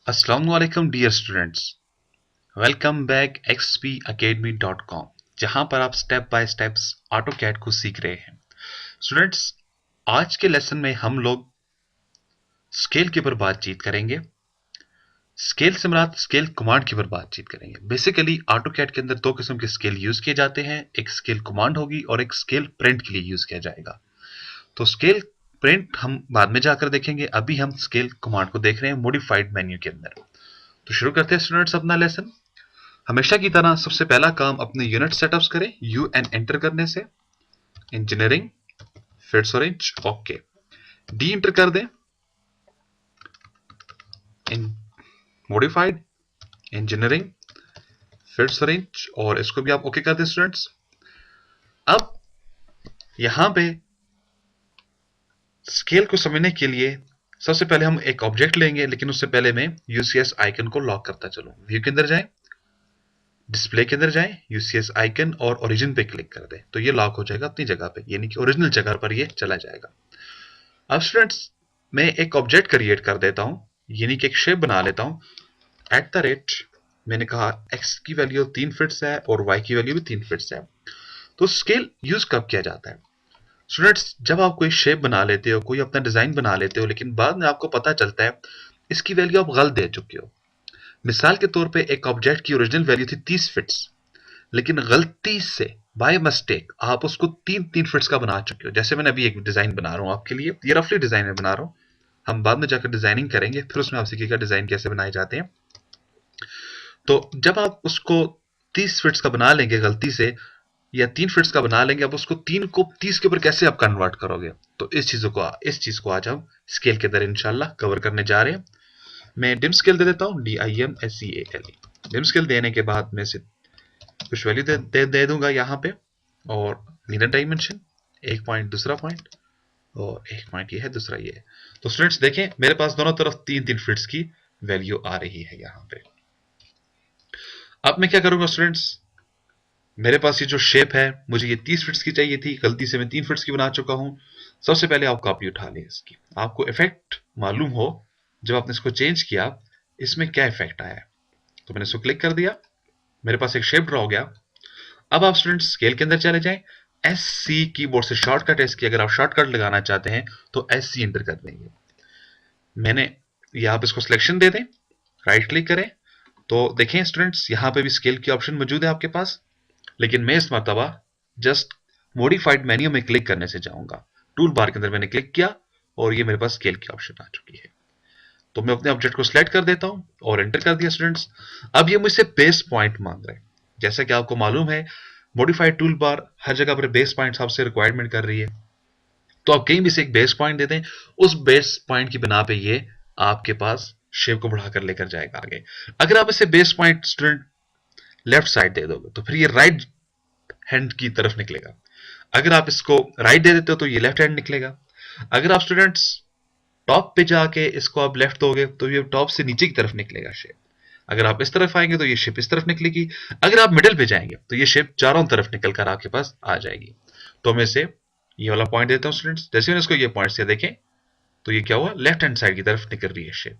अस्सलामुअलैकुम dear students, welcome back xpacademy.com, जहां पर आप स्टेप बाय स्टेप्स ऑटोकैड को सीख रहे हैं। स्टूडेंट्स, आज के लेसन में हम लोग स्केल के ऊपर बातचीत करेंगे। स्केल से मुराद स्केल कमांड के ऊपर बातचीत करेंगे। बेसिकली ऑटोकैड के अंदर दो किस्म के स्केल यूज किए जाते हैं, एक स्केल कमांड होगी और एक स्केल प्रिंट के लिए यूज किया जाएगा। तो स्केल प्रिंट हम बाद में जाकर देखेंगे, अभी हम स्केल कमांड को देख रहे हैं मॉडिफाइड मेन्यू के अंदर। तो शुरू करते हैं स्टूडेंट्स अपना लेसन। हमेशा की तरह सबसे पहला काम अपने यूनिट सेटअप्स करें यू एन एंटर करने से। Engineering fits orange okay, D enter कर दें, इन मॉडिफाइड इंजीनियरिंग फिट्स ऑरेंज, और इसको भी आप ओके कर दें स्टूडेंट्स। अब यहां पे स्केल को समझने के लिए सबसे पहले हम एक ऑब्जेक्ट लेंगे, लेकिन उससे पहले मैं यूसीएस आइकन को लॉक करता चलूं। व्यू के अंदर जाएं, डिस्प्ले के अंदर जाएं, यूसीएस आइकन और ओरिजिन पे क्लिक कर दें, तो ये लॉक हो जाएगा अपनी जगह पे, यानी कि ओरिजिनल जगह पर ये चला जाएगा। अब स्टूडेंट्स, मैं एक ऑब्जेक्ट क्रिएट कर देता हूं, यानी कि एक शेप बना लेता हूं। एट द रेट मैंने कहा x की वैल्यू 3 फिट्स है और y की वैल्यू भी 3 फिट्स है। तो स्केल यूज कब किया जाता है स्टूडेंट्स? जब आप कोई शेप बना लेते हो, कोई अपना डिजाइन बना लेते हो, लेकिन बाद में आपको पता चलता है इसकी वैल्यू आप गलत दे चुके हो। मिसाल के तौर पे एक ऑब्जेक्ट की ओरिजिनल वैल्यू थी 30 फिट्स, लेकिन गलती से बाय मिस्टेक आप उसको 3 फिट्स का बना चुके हो। जैसे मैंने अभी एक डिजाइन बना रहा हूं आपके लिए, ये रफली डिजाइन में बना रहा हूं, हम बाद में जाकर डिजाइनिंग करेंगे, फिर उसमें आप सीखिएगा डिजाइन कैसे बनाए जाते हैं। तो जब आप उसको 30 फिट्स का बना लेंगे गलती से, या 3 फिट्स का बना लेंगे, अब उसको 3 को 30 के ऊपर कैसे आप कन्वर्ट करोगे? तो इस चीज को आज हम स्केल के अंदर इंशाल्लाह कवर करने जा रहे हैं। मैं डिम स्केल दे देता हूं, DIMSCAL। डिम स्केल देने के बाद मैं कुछ वैल्यू दे दूंगा यहाँ पे, और लीनियर डायमेंशन 1 पॉइंट, दूसरा पॉइंट, और 1 पॉइंट ये है, दूसरा ये है। तो स्टूडेंट्स देखें, मेरे पास दोनों तरफ 3 फिट्स की वैल्यू आ रही है यहाँ पे। अब मैं क्या करूंगा स्टूडेंट्स, मेरे पास ये जो शेप है, मुझे ये 30 फिट्स की चाहिए थी, गलती से मैं 3 फिट्स की बना चुका हूं। सबसे पहले आप कॉपी उठा लें इसकी, आपको इफेक्ट मालूम हो जब आपने इसको चेंज किया इसमें क्या इफेक्ट आया। तो मैंने इसको क्लिक कर दिया, मेरे पास एक शेप ड्रॉ हो गया। अब आप स्टूडेंट्स स्केल के अंदर चले जाएं, SC कीबोर्ड से शॉर्टकट है इसकी, अगर आप शॉर्टकट लगाना चाहते हैं तो SC एंटर कर देंगे। मैंने यहां पे इसको सिलेक्शन दे दें, राइट क्लिक करें, तो देखें स्टूडेंट्स यहां पे भी स्केल की ऑप्शन मौजूद है आपके पास, लेकिन मैं इस मरतबा जस्ट मॉडिफाइड मेन्यू में क्लिक करने से जाऊंगा। टूल बार के अंदर मैंने क्लिक किया और ये मेरे पास स्केल की ऑप्शन आ चुकी है। तो मैं अपने ऑब्जेक्ट को सिलेक्ट कर देता हूं और एंटर कर दिया स्टूडेंट्स। अब ये मुझसे बेस पॉइंट मांग रहे हैं। जैसा कि आपको मालूम है, मॉडिफाइड टूल बार हर जगह पर बेस पॉइंट आपसे रिक्वायरमेंट कर रही है, तो आप कहीं भी से एक बेस पॉइंट दे दें, उस बेस पॉइंट की बिना पे ये आपके पास शेप को बढ़ाकर लेकर जाएगा आगे। अगर आप इसे base point student left side दे दोगे तो फिर ये राइट हैंड की तरफ निकलेगा। अगर आप इसको राइट दे देते हो तो ये लेफ्ट हैंड निकलेगा। अगर आप स्टूडेंट्स टॉप पे जाके इसको आप लेफ्ट दोगे तो ये टॉप से नीचे की तरफ निकलेगा शेप। अगर आप इस तरफ आएंगे तो ये शेप इस तरफ निकलेगी। अगर आप मिडिल पे जाएंगे तो ये शेप चारों तरफ निकल कर आपके पास आ जाएगी। तो मैं इसे ये वाला पॉइंट देता हूं स्टूडेंट्स। जैसे मैंने इसको ये पॉइंट से देखें तो ये क्या हुआ, लेफ्ट हैंड साइड की तरफ निकल रही है शेप।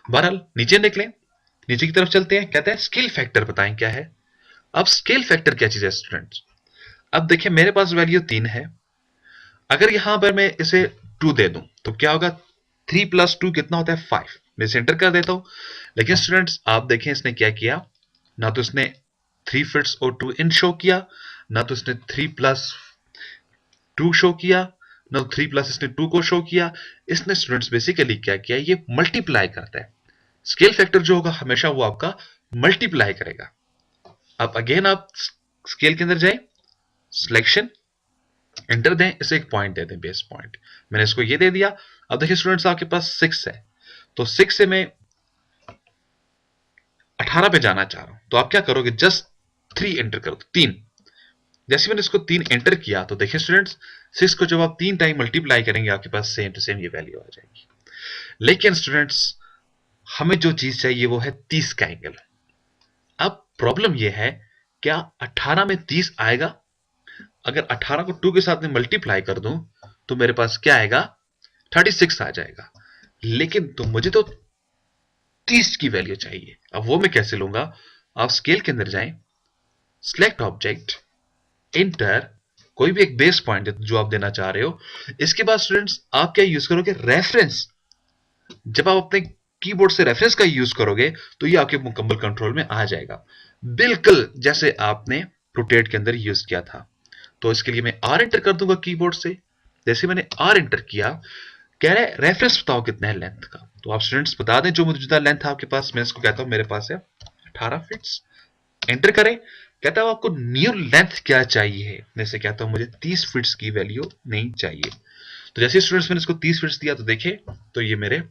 बहरहाल नीचे निकले, नीचे की तरफ चलते हैं, कहते हैं स्केल फैक्टर बताएं क्या है। अब स्केल फैक्टर क्या चीज है स्टूडेंट्स? अब देखिए मेरे पास वैल्यू 3 है, अगर यहां पर मैं इसे 2 दे दूं तो क्या होगा, 3 + 2 कितना होता है, 5। मैं इसे एंटर कर देता हूं। लेकिन स्टूडेंट्स आप देखें इसने क्या किया, ना तो इसने 3 फिट्स और 2 इन शो किया, ना तो इसने 3 + 2 शो किया, ना तो 3 + इसने 2 को शो किया। इसने स्टूडेंट्स बेसिकली क्या किया, ये मल्टीप्लाई करता है। स्केल फैक्टर जो होगा हमेशा वो आपका मल्टीप्लाई करेगा। अब अगेन आप स्केल के अंदर जाए, सिलेक्शन, एंटर दें, इसे एक पॉइंट दे दें, बेस पॉइंट। मैंने इसको ये दे दिया। अब देखिए स्टूडेंट्स आपके पास 6 है, तो 6 से मैं 18 पे जाना चाह रहा हूं, तो आप क्या करोगे, जस्ट 3 एंटर करो, 3। जैसे मैंने इसको 3 एंटर किया तो देखिए स्टूडेंट्स 6 को जब आप 3 टाइम मल्टीप्लाई करेंगे आपके पास सेम टू सेम ये वैल्यू आ जाएगी। लेकिन स्टूडेंट्स हमें जो चीज चाहिए वो है 30 का एंगल। अब प्रॉब्लम यह है, क्या 18 में 30 आएगा? अगर 18 को 2 के साथ में मल्टीप्लाई कर दूं तो मेरे पास क्या आएगा, 36 आ जाएगा। लेकिन तो मुझे तो 30 की वैल्यू चाहिए। अब वो मैं कैसे लूंगा? आप स्केल के अंदर जाएं, सिलेक्ट ऑब्जेक्ट, इंटर, कोई भी एक बेस पॉइंट जो आप देना चाह रहे हो। इसके बाद स्टूडेंट्स आप क्या यूज करोगे? रेफरेंस। जब आप अपने कीबोर्ड से रेफरेंस का यूज करोगे तो ये आपके मुकम्मल कंट्रोल में आ जाएगा, बिल्कुल जैसे आपने रोटेट के अंदर यूज किया था। तो इसके लिए मैं आर एंटर कर दूंगा कीबोर्ड से। जैसे मैंने आर एंटर किया, कह रहे रेफरेंस बताओ कितना है लेंथ का। तो आप स्टूडेंट्स बता दें जो मौजूदा लेंथ है आपके पास। मैं इसको कहता हूं मेरे पास है 18 फीट्स। एंटर करें। कहता हूं आपको न्यू लेंथ क्या चाहिए। जैसे कहता हूं मुझे 30 फीट्स की वैल्यू नहीं चाहिए। तो जैसे स्टूडेंट्स मैंने इसको 30 फीट्स दिया तो देखे तो ये मेरे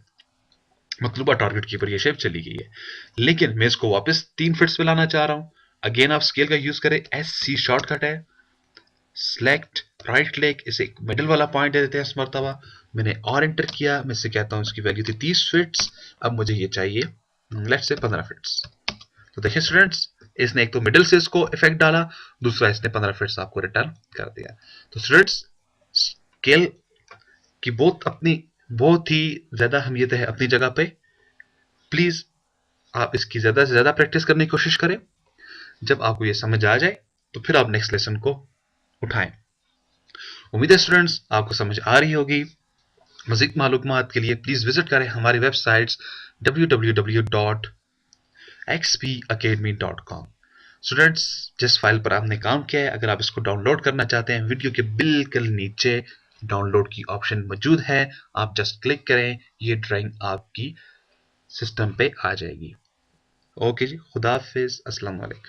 मतलूबा टारगेट की ऊपर ये शेप चली गई है। लेकिन मैं इसको वापस 3 फीट्स पे लाना चाह रहा हूं। अगेन आप स्केल का यूज करें, एस सी शॉर्टकट है, सिलेक्ट, राइट क्लिक, इसे मिडिल वाला पॉइंट दे देते हैं इस मरतबा। मैंने और एंटर किया, मैं इसे कहता हूं इसकी वैल्यू थी 30 फीट्स, अब मुझे ये चाहिए लेफ्ट से 15 फीट्स। तो देखिए स्टूडेंट्स, इसने एक तो मिडिल से इसको इफेक्ट डाला, दूसरा इसने 15 फीट्स आपको रिटर्न कर दिया। तो स्टूडेंट्स, स्केल की बहुत ही ज्यादा अहमियत है अपनी जगह पे। प्लीज आप इसकी ज्यादा से ज्यादा प्रैक्टिस करने की कोशिश करें। जब आपको ये समझ आ जाए तो फिर आप नेक्स्ट लेसन को उठाएं। उम्मीद है स्टूडेंट्स आपको समझ आ रही होगी। मज़ीद मालूमात के लिए प्लीज विजिट करें हमारी वेबसाइट्स www.xpacademy.com। स्टूडेंट्स, जिस फाइल पर आपने काम किया है, अगर आप इसको डाउनलोड करना चाहते हैं, वीडियो के बिल्कुल नीचे डाउनलोड की ऑप्शन मौजूद है। आप जस्ट क्लिक करें, ये ड्राइंग आपकी सिस्टम पे आ जाएगी। ओके जी, खुदा हाफिज, अस्सलाम वालेकुम।